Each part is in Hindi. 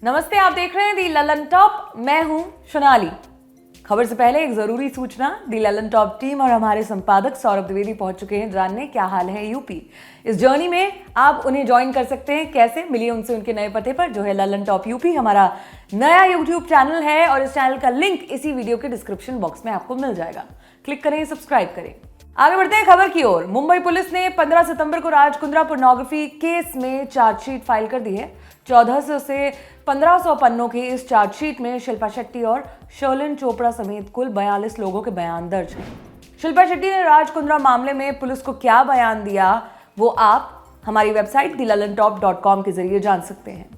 नमस्ते, आप देख रहे हैं दी ललन टॉप। मैं हूं सोनाली। खबर से पहले एक जरूरी सूचना। दी ललन टॉप टीम और हमारे संपादक सौरभ द्विवेदी पहुंच चुके हैं जानने क्या हाल है यूपी। इस जर्नी में आप उन्हें ज्वाइन कर सकते हैं। कैसे? मिलिए उनसे उनके नए पते पर, जो है ललन टॉप यूपी। हमारा नया यूट्यूब चैनल है और इस चैनल का लिंक इसी वीडियो के डिस्क्रिप्शन बॉक्स में आपको मिल जाएगा। क्लिक करें, सब्सक्राइब करें। आगे बढ़ते हैं खबर की ओर। मुंबई पुलिस ने 15 सितंबर को राज कुंद्रा पोर्नोग्राफी केस में चार्जशीट फाइल कर दी है। 1400 से 1500 पन्नों की इस चार्जशीट में शिल्पा शेट्टी और शर्लिन चोपड़ा समेत कुल 42 लोगों के बयान दर्ज हैं। शिल्पा शेट्टी ने राज कुंद्रा मामले में पुलिस को क्या बयान दिया, वो आप हमारी वेबसाइट thelalantop.com के जरिए जान सकते हैं।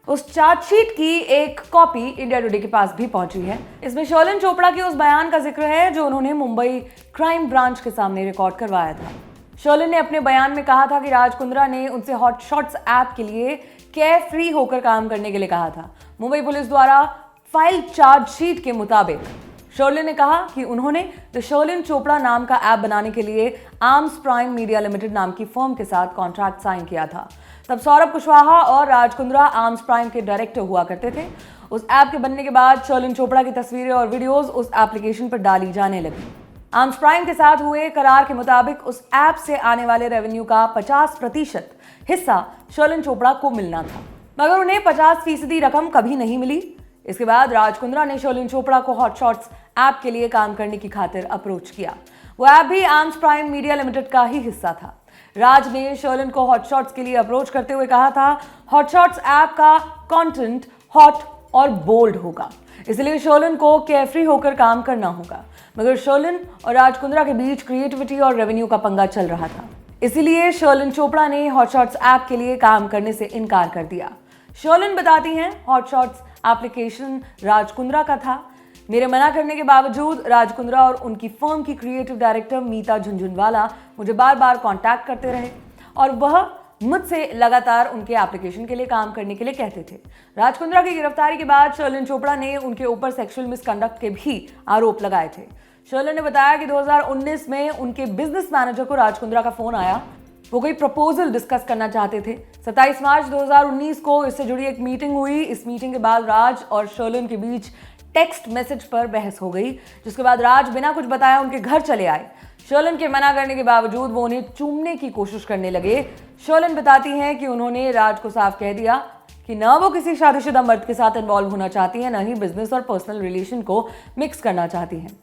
उस चार्जशीट की एक कॉपी इंडिया टुडे के पास भी पहुंची है। इसमें शर्लिन चोपड़ा के उस बयान का जिक्र है जो उन्होंने मुंबई क्राइम ब्रांच के सामने रिकॉर्ड करवाया था। शर्लिन ने अपने बयान में कहा था कि राज कुंद्रा ने उनसे हॉट शॉट्स ऐप के लिए केयर फ्री होकर काम करने के लिए कहा था। मुंबई पुलिस द्वारा फाइल चार्जशीट के मुताबिक शर्लिन ने कहा कि उन्होंने द शर्लिन चोपड़ा नाम का ऐप बनाने के लिए आर्म्स प्राइम मीडिया लिमिटेड नाम की फर्म के साथ कॉन्ट्रैक्ट साइन किया था। तब सौरभ कुशवाहा और राज कुंद्रा आर्म्स प्राइम के डायरेक्टर हुआ करते थे। उस ऐप के बनने के बाद शर्लिन चोपड़ा की तस्वीरें और वीडियोस उस एप्लीकेशन पर डाली जाने लगी। आर्म्स प्राइम के साथ हुए करार के मुताबिक उस ऐप से आने वाले रेवेन्यू का 50% हिस्सा शर्लिन चोपड़ा को मिलना था, मगर उन्हें 50% रकम कभी नहीं मिली। इसके बाद राज कुंद्रा ने शर्लिन चोपड़ा को हॉट शॉट्स ऐप के लिए काम करने की खातिर अप्रोच किया। वो ऐप भी आर्म्स प्राइम मीडिया लिमिटेड का ही हिस्सा था। राज ने शर्लिन को हॉट शॉट्स के लिए अप्रोच करते हुए कहा था, हॉट शॉट्स ऐप का कंटेंट हॉट और बोल्ड होगा, इसलिए शर्लिन को केयरफ्री होकर काम करना होगा। मगर शर्लिन और राज कुंद्रा के बीच क्रिएटिविटी और रेवेन्यू का पंगा चल रहा था, इसीलिए शर्लिन चोपड़ा ने हॉट शॉट्स ऐप के लिए काम करने से इनकार कर दिया। शर्लिन बताती हैं, hot shots application Raj Kundra का था। मेरे मना करने के बावजूद राज कुंद्रा और उनकी फर्म की क्रिएटिव डायरेक्टर मीता झुनझुनवाला मुझे बार बार कांटेक्ट करते रहे और वह मुझसे लगातार उनके एप्लीकेशन के लिए काम करने के लिए कहते थे। राज कुंद्रा की गिरफ्तारी के बाद शर्लिन चोपड़ा ने उनके ऊपर सेक्सुअल मिसकंडक्ट के भी आरोप लगाए थे। शर्लिन ने बताया कि 2019 में उनके बिजनेस मैनेजर को राज कुंद्रा का फोन आया। वो कोई प्रपोजल डिस्कस करना चाहते थे। 27 मार्च 2019 को इससे जुड़ी एक मीटिंग हुई। इस मीटिंग के बाद राज और शर्लिन के बीच टेक्स्ट मैसेज पर बहस हो गई, जिसके बाद राज बिना कुछ बताए उनके घर चले आए। शर्लिन के मना करने के बावजूद वो उन्हें चूमने की कोशिश करने लगे। शर्लिन बताती हैं कि उन्होंने राज को साफ कह दिया कि न वो किसी शादीशुदा मर्द के साथ इन्वॉल्व होना चाहती हैं, न ही बिजनेस और पर्सनल रिलेशन को मिक्स करना चाहती हैं।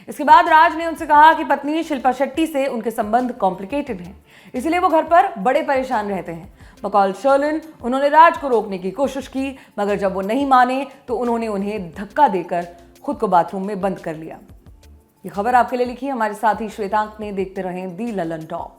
इसके बाद राज ने उनसे कहा कि पत्नी शिल्पा शेट्टी से उनके संबंध कॉम्प्लिकेटेड हैं, इसलिए वो घर पर बड़े परेशान रहते हैं। बकौल शर्लिन उन्होंने राज को रोकने की कोशिश की, मगर जब वो नहीं माने तो उन्होंने उन्हें धक्का देकर खुद को बाथरूम में बंद कर लिया। ये खबर आपके लिए लिखी हमारे साथी श्वेतांक ने। देखते रहें दी ललन टॉप।